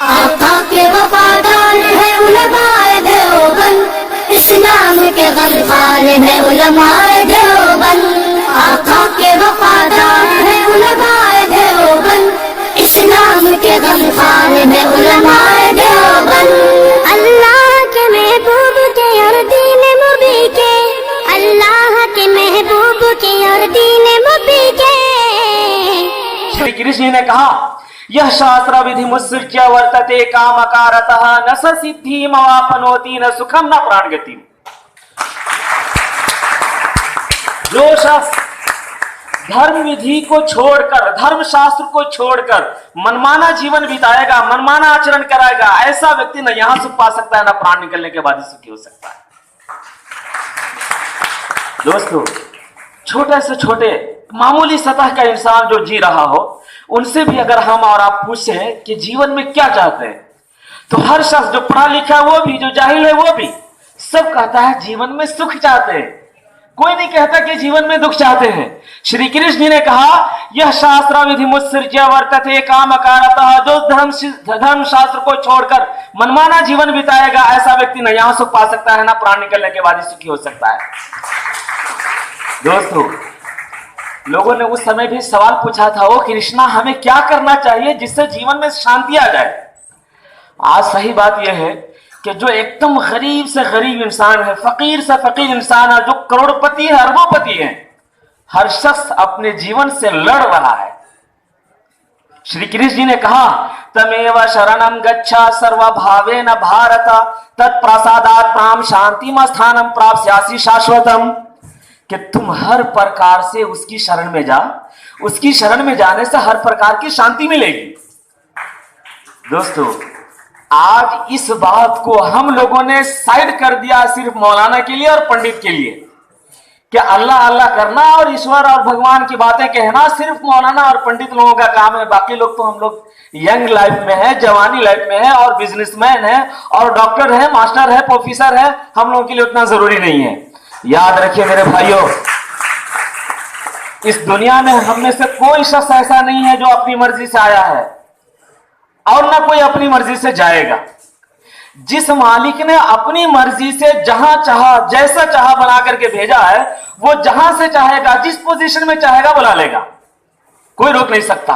आका के वफादार है उलमाए देवबंद, इस्लाम के गमखार है उलमाए देवबंद। आका के वफादार है उलमाए देवबंद, इस्लाम के गमखार है उलमाए देवबंद। अल्लाह के महबूब के और दीन मुबी के, अल्लाह के महबूब के और दीन मुबी के। श्री कृष्ण ने कहा, यह शास्त्र विधि मुत्सृज्य वर्तते कामकारतः न स सिद्धिम अवाप्नोति न सुखम न प्राणगति। जो शख्स धर्म विधि को छोड़कर, धर्म शास्त्र को छोड़कर मनमाना जीवन बिताएगा, मनमाना आचरण कराएगा, ऐसा व्यक्ति न यहां सुख पा सकता है, न प्राण निकलने के बाद ही सुखी हो सकता है। दोस्तों, छोटे से छोटे मामूली सतह का इंसान जो जी रहा हो, उनसे भी अगर हम और आप पूछें कि जीवन में क्या चाहते हैं, तो हर शख्स, जो पढ़ा लिखा है वो भी, जो जाहिल है वो भी, सब कहता है जीवन में सुख चाहते हैं। कोई नहीं कहता कि जीवन में दुख चाहते हैं। श्री कृष्ण जी ने कहा, यह शास्त्र विधि मुत्सृज्य वर्तते कामकारतः, जो धर्म शास्त्र को छोड़कर मनमाना जीवन बिताएगा, ऐसा व्यक्ति न यहां सुख पा सकता है, न प्राण निकलने के बाद ही सुखी हो सकता है। दोस्तों, लोगों ने उस समय भी सवाल पूछा था, ओ कृष्णा, हमें क्या करना चाहिए जिससे जीवन में शांति आ जाए। आज सही बात यह है कि जो एकदम गरीब से गरीब इंसान है, फकीर से फकीर इंसान है, जो करोड़पति है, अरबोपति है, हर शख्स अपने जीवन से लड़ रहा है। श्री कृष्ण जी ने कहा, तमेव शरणम गच्छा सर्वभावेन भारत, तत्प्रसादात् ताम शांतिम स्थानम प्राप्स्यासि शाश्वतम। कि तुम हर प्रकार से उसकी शरण में जा, उसकी शरण में जाने से हर प्रकार की शांति मिलेगी। दोस्तों, आज इस बात को हम लोगों ने साइड कर दिया सिर्फ मौलाना के लिए और पंडित के लिए, कि अल्लाह अल्लाह करना और ईश्वर और भगवान की बातें कहना सिर्फ मौलाना और पंडित लोगों का काम है। बाकी लोग तो, हम लोग यंग लाइफ में है, जवानी लाइफ में है, और बिजनेसमैन है, और डॉक्टर है, मास्टर है, प्रोफेसर है, हम लोगों के लिए उतना जरूरी नहीं है। याद रखिए मेरे भाइयों, इस दुनिया में हम में से कोई शख्स ऐसा नहीं है जो अपनी मर्जी से आया है, और ना कोई अपनी मर्जी से जाएगा। जिस मालिक ने अपनी मर्जी से जहां चाहा, जैसा चाहा बना करके भेजा है, वो जहां से चाहेगा, जिस पोजीशन में चाहेगा बुला लेगा, कोई रोक नहीं सकता।